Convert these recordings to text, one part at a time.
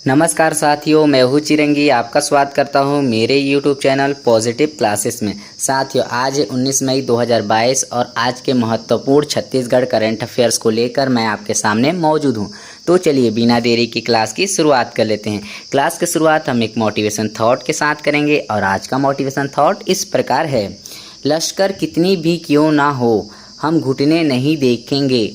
नमस्कार साथियों, मैं हूँ चिरंगी। आपका स्वागत करता हूँ मेरे YouTube चैनल पॉजिटिव क्लासेस में। साथियों, आज है 19 मई 2022 और आज के महत्वपूर्ण छत्तीसगढ़ करंट अफेयर्स को लेकर मैं आपके सामने मौजूद हूँ। तो चलिए बिना देरी की क्लास की शुरुआत कर लेते हैं। क्लास की शुरुआत हम एक मोटिवेशन थॉट के साथ करेंगे और आज का मोटिवेशन थॉट इस प्रकार है। लश्कर कितनी भी क्यों ना हो, हम घुटने नहीं देखेंगे,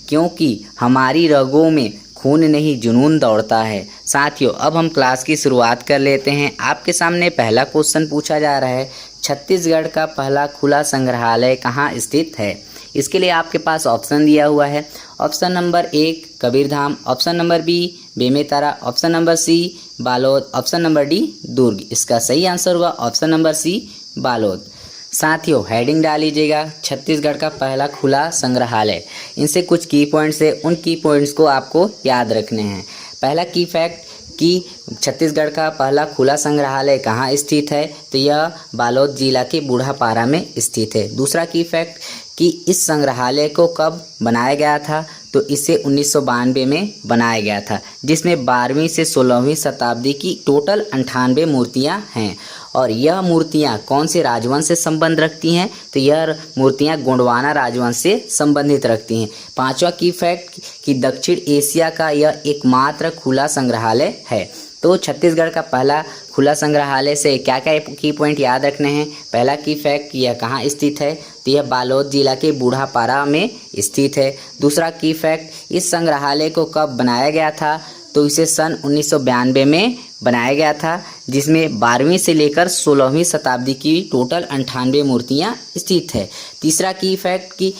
क्योंकि हमारी रगों में खून नहीं जुनून दौड़ता है। साथियों, अब हम क्लास की शुरुआत कर लेते हैं। आपके सामने पहला क्वेश्चन पूछा जा रहा है, छत्तीसगढ़ का पहला खुला संग्रहालय कहाँ स्थित है? इसके लिए आपके पास ऑप्शन दिया हुआ है। Option number 1 Kabirdham, option number B Bemetara, option number C Balod, option number D Durg. इसका सही आंसर होगा ऑप्शन नंबर सी बालोद। साथियों, हेडिंग डाल लीजिएगा, छत्तीसगढ़ का पहला खुला संग्रहालय। इनसे कुछ की पॉइंट्स है, उन की पॉइंट्स को आपको याद रखने हैं। पहला की फैक्ट कि छत्तीसगढ़ का पहला खुला संग्रहालय कहाँ स्थित है, तो यह बालोद जिला के बूढ़ापारा में स्थित है। दूसरा की फैक्ट कि इस संग्रहालय को कब बनाया गया था, तो इसे 1992 में बनाया गया था, जिसमें 12वीं से 16वीं शताब्दी की टोटल 98 मूर्तियां हैं। और यह मूर्तियां कौन से राजवंश से संबंध रखती हैं, तो यह मूर्तियां गोंडवाना राजवंश से संबंधित रखती हैं। पांचवा की फैक्ट कि दक्षिण एशिया का यह एकमात्र खुला संग्रहालय है। तो छत्तीसगढ़ का पहला खुला संग्रहालय से क्या क्या की पॉइंट याद रखने हैं। पहला की फैक्ट यह कहाँ स्थित है, तो यह बालोद जिला के बूढ़ापारा में स्थित है। दूसरा की फैक्ट, इस संग्रहालय को कब बनाया गया था, तो इसे सन 1992 में बनाया गया था, जिसमें 12वीं से लेकर 16वीं शताब्दी की टोटल 98 मूर्तियां स्थित है। तीसरा की फैक्ट कि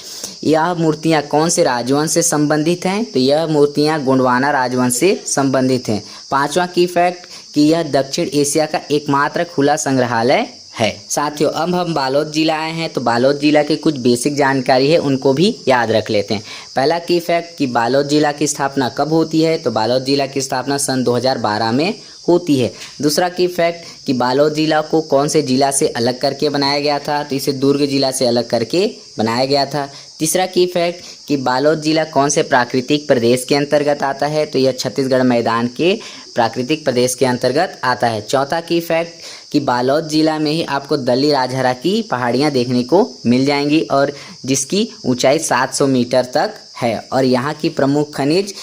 यह मूर्तियां कौन से राजवंश से संबंधित हैं, तो यह मूर्तियां गोंडवाना राजवंश से संबंधित हैं। पांचवा की फैक्ट कि यह दक्षिण एशिया का एकमात्र खुला संग्रहालय है। साथियों, अब हम बालोद जिला आए हैं, तो बालोद जिला की कुछ बेसिक जानकारी है, उनको भी याद रख लेते हैं। पहला की फैक्ट कि बालोद जिला की स्थापना कब होती है, तो बालोद जिला की स्थापना सन 2012 में होती है। दूसरा की फैक्ट कि बालोद जिला को कौन से जिला से अलग करके बनाया गया था, तो इसे दुर्ग जिला से अलग करके बनाया गया था। तीसरा की फैक्ट कि बालोद जिला कौन से प्राकृतिक प्रदेश के अंतर्गत आता है, तो यह छत्तीसगढ़ मैदान के प्राकृतिक प्रदेश के अंतर्गत आता है। चौथा की फैक्ट कि बालोद जिला में ही आपको दल्ली राजहरा की पहाड़ियाँ देखने को मिल जाएंगी और जिसकी ऊंचाई 700 मीटर तक है और यहाँ की प्रमुख खनिज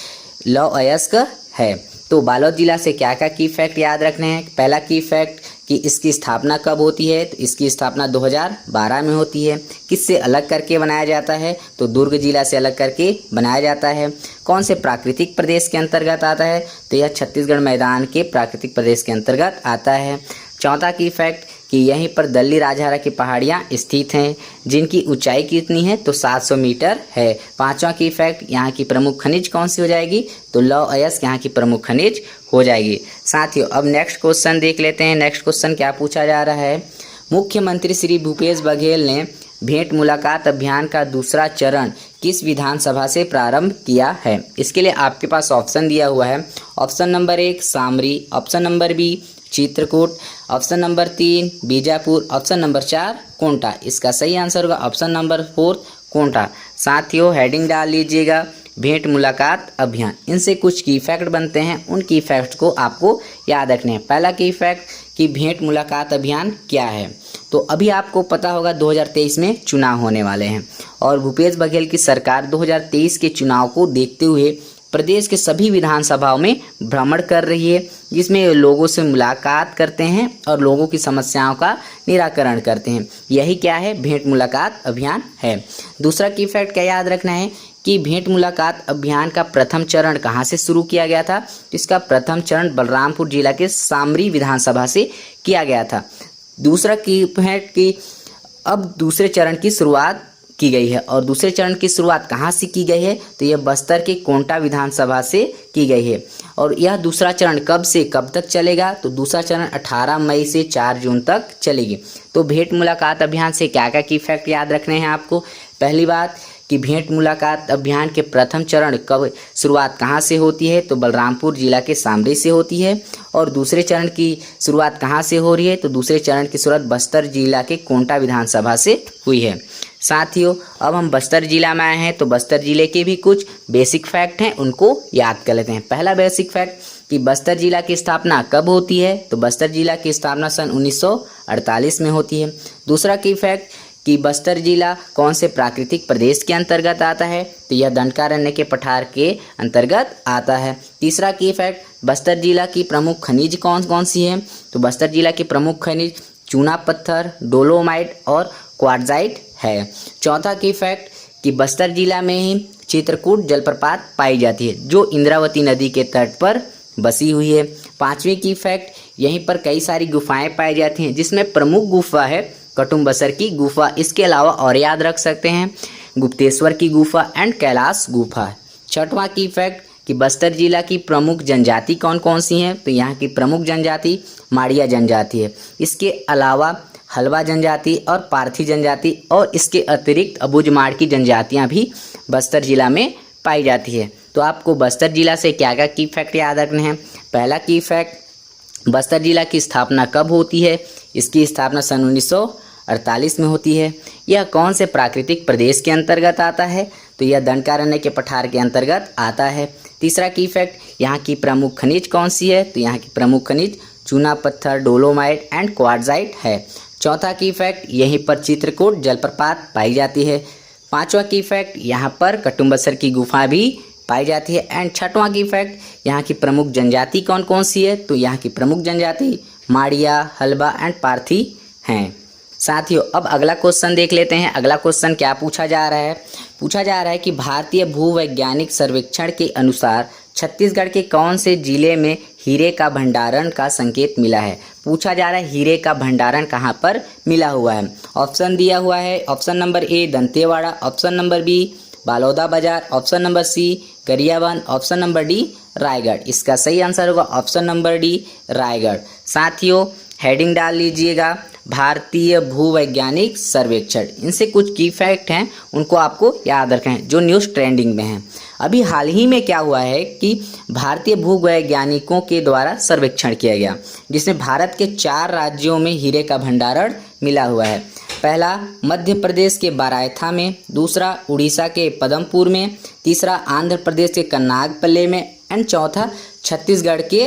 लौह अयस्क है। तो बालोद जिला से क्या क्या की फैक्ट याद रखने हैं। पहला की फैक्ट कि इसकी स्थापना कब होती है, तो इसकी स्थापना 2012 में होती है। किससे अलग करके बनाया जाता है, तो दुर्ग जिला से अलग करके बनाया जाता है। कौन से प्राकृतिक प्रदेश के अंतर्गत आता है, तो यह छत्तीसगढ़ मैदान के प्राकृतिक प्रदेश के अंतर्गत आता है। चौथा की फैक्ट कि यहीं पर दल्ली राजहरा की पहाड़ियाँ स्थित हैं, जिनकी ऊंचाई कितनी है, तो 700 मीटर है। पांचवा की फैक्ट यहाँ की प्रमुख खनिज कौन सी हो जाएगी, तो लौह अयस्क यहाँ की प्रमुख खनिज हो जाएगी। साथियों, अब नेक्स्ट क्वेश्चन देख लेते हैं। नेक्स्ट क्वेश्चन क्या पूछा जा रहा है, मुख्यमंत्री श्री भूपेश बघेल ने भेंट मुलाकात अभियान का दूसरा चरण किस विधानसभा से प्रारंभ किया है। इसके लिए आपके पास ऑप्शन दिया हुआ है। Option number 1 Samri, option number B Chitrakoot, option number 3 Bijapur, option number 4 Konta. इसका सही आंसर होगा ऑप्शन नंबर 4 कोंटा। साथियों, हेडिंग डाल लीजिएगा, भेंट मुलाकात अभियान। इनसे कुछ की फैक्ट बनते हैं, उन की फैक्ट को आपको याद रखने हैं। पहला की फैक्ट कि भेंट मुलाकात अभियान क्या है, तो अभी आपको पता होगा 2023 में चुनाव होने वाले हैं और भूपेश बघेल की सरकार 2023 के चुनाव को देखते हुए प्रदेश के सभी विधानसभाओं में भ्रमण कर रही है, जिसमें लोगों से मुलाकात करते हैं और लोगों की समस्याओं का निराकरण करते हैं। यही क्या है, भेंट मुलाकात अभियान है। दूसरा की फैक्ट क्या याद रखना है कि भेंट मुलाकात अभियान का प्रथम चरण कहाँ से शुरू किया गया था, इसका प्रथम चरण बलरामपुर जिला के सामरी विधानसभा से किया गया था। दूसरा की फैक्ट कि अब दूसरे चरण की शुरुआत की गई है और दूसरे चरण की शुरुआत कहाँ से की गई है, तो यह बस्तर के कोंटा विधानसभा से की गई है। और यह दूसरा चरण कब से कब तक चलेगा, तो दूसरा चरण 18 मई से 4 जून तक चलेगी। तो भेंट मुलाकात अभियान से क्या क्या की फैक्ट याद रखने हैं आपको। पहली बात कि भेंट मुलाकात अभियान के प्रथम चरण कब शुरुआत कहाँ से होती है, तो बलरामपुर जिला के सामरी से होती है। और दूसरे चरण की शुरुआत कहाँ से हो रही है, तो दूसरे चरण की शुरुआत बस्तर जिला के कोंटा विधानसभा से हुई है। साथियों, अब हम बस्तर जिला में आए हैं, तो बस्तर जिले के भी कुछ बेसिक फैक्ट हैं, उनको याद कर लेते हैं। पहला बेसिक फैक्ट कि बस्तर जिला की स्थापना कब होती है, तो बस्तर जिला की स्थापना सन 1948 में होती है। दूसरा की फैक्ट कि बस्तर जिला कौन से प्राकृतिक प्रदेश के अंतर्गत आता है, तो यह दंडकारण्य के पठार के अंतर्गत आता है। तीसरा की फैक्ट बस्तर जिला की प्रमुख खनिज कौन कौन सी है, तो बस्तर जिला की प्रमुख खनिज चूना पत्थर, डोलोमाइट और क्वार्ट्जाइट है। चौथा की फैक्ट कि बस्तर जिला में ही चित्रकूट जलप्रपात पाई जाती है जो इंद्रावती नदी के तट पर बसी हुई है। पांचवी की फैक्ट यहीं पर कई सारी गुफाएं पाई जाती हैं जिसमें प्रमुख गुफा है कटुम्बसर की गुफा। इसके अलावा और याद रख सकते हैं गुप्तेश्वर की गुफा एंड कैलाश गुफा। छठवां की फैक्ट कि बस्तर जिला की प्रमुख जनजाति कौन कौन सी हैं, तो यहाँ की प्रमुख जनजाति माड़िया जनजाति है। इसके अलावा हलवा जनजाति और पारथी जनजाति और इसके अतिरिक्त अबुझमाड़ की जनजातियाँ भी बस्तर जिला में पाई जाती है। तो आपको बस्तर जिला से क्या क्या की फैक्ट याद रखने हैं। पहला की फैक्ट बस्तर जिला की स्थापना कब होती है, इसकी स्थापना सन 1948 में होती है। यह कौन से प्राकृतिक प्रदेश के अंतर्गत आता है, तो यह दंडकारण्य के पठार के अंतर्गत आता है। तीसरा की फैक्ट यहाँ की प्रमुख खनिज कौन सी है, तो यहाँ की प्रमुख खनिज चूना पत्थर, डोलोमाइट एंड क्वार्ट्जाइट है। चौथा की फैक्ट यहीं पर चित्रकूट जलप्रपात पाई जाती है। पांचवा की फैक्ट यहाँ पर कटुम्बसर की गुफा भी पाई जाती है। एंड छठवां की फैक्ट यहाँ की प्रमुख जनजाति कौन कौन सी है, तो यहाँ की प्रमुख जनजाति माड़िया, हलबा एंड पारथी हैं। साथियों अब अगला क्वेश्चन देख लेते हैं। अगला क्वेश्चन क्या पूछा जा रहा है, पूछा जा रहा है कि भारतीय भूवैज्ञानिक सर्वेक्षण के अनुसार छत्तीसगढ़ के कौन से जिले में हीरे का भंडारण का संकेत मिला है। पूछा जा रहा है हीरे का भंडारण कहाँ पर मिला हुआ है। ऑप्शन दिया हुआ है, option number A Dantewada, option number B Baloda Bazar, option number C Gariaband, option number D Raigarh. इसका सही आंसर होगा ऑप्शन नंबर डी रायगढ़। साथियों हेडिंग डाल लीजिएगा भारतीय भूवैज्ञानिक सर्वेक्षण। इनसे कुछ की फैक्ट हैं उनको आपको याद रखना है जो न्यूज़ ट्रेंडिंग में हैं। अभी हाल ही में क्या हुआ है कि भारतीय भूवैज्ञानिकों के द्वारा सर्वेक्षण किया गया जिसमें भारत के 4 राज्यों में हीरे का भंडारण मिला हुआ है। पहला मध्य प्रदेश के बारायथा में, दूसरा उड़ीसा के पदमपुर में, तीसरा आंध्र प्रदेश के कन्नागपल्ले में एंड चौथा छत्तीसगढ़ के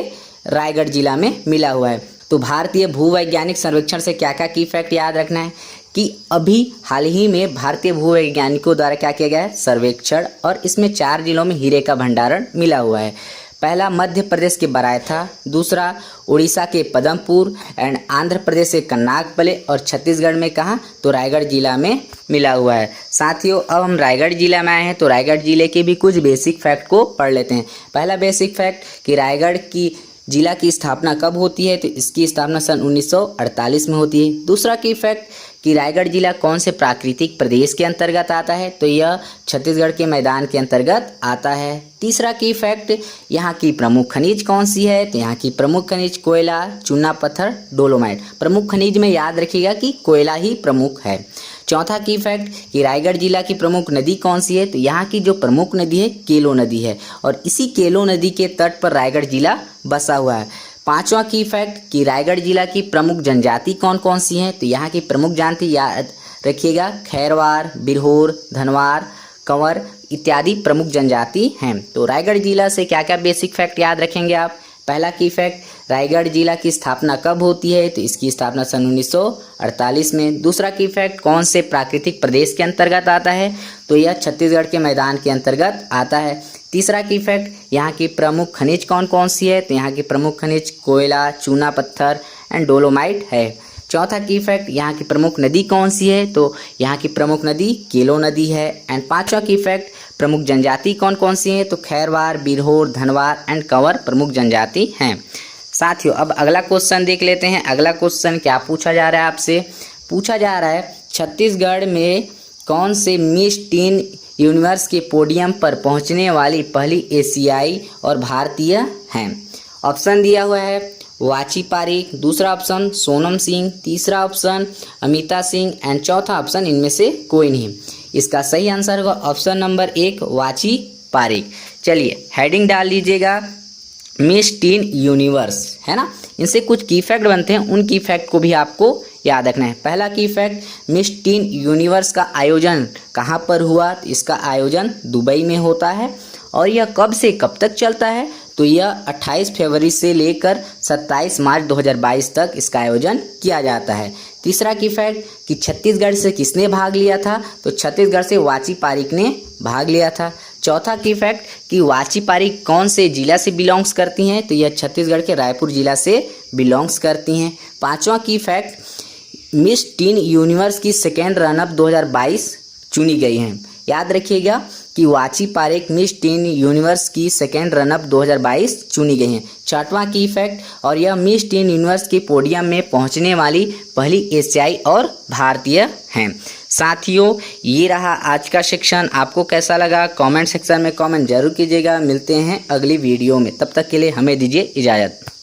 रायगढ़ जिला में मिला हुआ है। तो भारतीय भूवैज्ञानिक सर्वेक्षण से क्या क्या की फैक्ट याद रखना है कि अभी हाल ही में भारतीय भूवैज्ञानिकों द्वारा क्या किया गया है सर्वेक्षण, और इसमें 4 जिलों में हीरे का भंडारण मिला हुआ है। पहला मध्य प्रदेश के बारायथा, दूसरा उड़ीसा के पदमपुर एंड आंध्र प्रदेश के कन्नागपल्ले और छत्तीसगढ़ में कहाँ, तो रायगढ़ जिला में मिला हुआ है। साथियों अब हम रायगढ़ जिला में आए हैं तो रायगढ़ जिले के भी कुछ बेसिक फैक्ट को पढ़ लेते हैं। पहला बेसिक फैक्ट कि रायगढ़ की जिला की स्थापना कब होती है, तो इसकी स्थापना सन 1948 में होती है। दूसरा की फैक्ट कि रायगढ़ जिला कौन से प्राकृतिक प्रदेश के अंतर्गत आता है, तो यह छत्तीसगढ़ के मैदान के अंतर्गत आता है। तीसरा की फैक्ट यहाँ की प्रमुख खनिज कौन सी है, तो यहाँ की प्रमुख खनिज कोयला, चूना पत्थर, डोलोमाइट। प्रमुख खनिज में याद रखिएगा कि कोयला ही प्रमुख है। चौथा की फैक्ट कि रायगढ़ जिला की प्रमुख नदी कौन सी है, तो यहाँ की जो प्रमुख नदी है केलो नदी है और इसी केलो नदी के तट पर रायगढ़ जिला बसा हुआ है। पांचवा की फैक्ट कि रायगढ़ जिला की प्रमुख जनजाति कौन कौन सी हैं, तो यहाँ की प्रमुख जनजाति याद रखिएगा खैरवार, बिरहोर, धनवार, कंवर इत्यादि प्रमुख जनजाति हैं। तो रायगढ़ जिला से क्या क्या बेसिक फैक्ट याद रखेंगे आप। पहला की फैक्ट रायगढ़ जिला की स्थापना कब होती है, तो इसकी स्थापना सन 1948 में। दूसरा की फैक्ट कौन से प्राकृतिक प्रदेश के अंतर्गत आता है, तो यह छत्तीसगढ़ के मैदान के अंतर्गत आता है। तीसरा की फैक्ट यहाँ की प्रमुख खनिज कौन कौन सी है, तो यहाँ की प्रमुख खनिज कोयला, चूना पत्थर एंड डोलोमाइट है। चौथा की फैक्ट यहाँ की प्रमुख नदी कौन सी है, तो यहाँ की प्रमुख नदी केलो नदी है। एंड पांचवा की फैक्ट प्रमुख जनजाति कौन कौन सी है, तो खैरवार, बिरहोर, धनवार एंड कंवर प्रमुख जनजाति हैं। साथियों अब अगला क्वेश्चन देख लेते हैं। अगला क्वेश्चन क्या पूछा जा रहा है आपसे, पूछा जा रहा है छत्तीसगढ़ में कौन से मिस टीन यूनिवर्स के पोडियम पर पहुंचने वाली पहली एशियाई और भारतीय हैं। ऑप्शन दिया हुआ है वाची पारिक, दूसरा ऑप्शन सोनम सिंह, तीसरा ऑप्शन अमिता सिंह एंड चौथा ऑप्शन इनमें से कोई नहीं। इसका सही आंसर होगा ऑप्शन नंबर 1 वाची पारिक। चलिए हेडिंग डाल लीजिएगा मिस टीन यूनिवर्स, है ना। इनसे कुछ की फैक्ट बनते हैं, उन की फैक्ट को भी आपको याद रखना है। पहला की फैक्ट मिस टीन यूनिवर्स का आयोजन कहाँ पर हुआ, तो इसका आयोजन दुबई में होता है और यह कब से कब तक चलता है, तो यह 28 फरवरी से लेकर 27 मार्च 2022 तक इसका आयोजन किया जाता है। तीसरा की फैक्ट कि छत्तीसगढ़ से किसने भाग लिया था, तो छत्तीसगढ़ से वाची पारिक ने भाग लिया था। चौथा की फैक्ट कि वाची पारिक कौन से जिला से बिलोंग्स करती हैं, तो यह छत्तीसगढ़ के रायपुर जिला से बिलोंग्स करती हैं। पांचवा की फैक्ट मिस टीन यूनिवर्स की सेकेंड रनअप 2022 चुनी गई हैं। याद रखिएगा कि वाची पारेख मिस टीन यूनिवर्स की सेकेंड रनअप 2022 चुनी गई हैं। छठवां की फैक्ट और यह मिस टीन यूनिवर्स के पोडियम में पहुंचने वाली पहली एशियाई और भारतीय हैं। साथियों, ये रहा आज का सेक्शन। आपको कैसा लगा कमेंट सेक्शन में कमेंट जरूर कीजिएगा। मिलते हैं अगली वीडियो में, तब तक के लिए हमें दीजिए इजाज़त।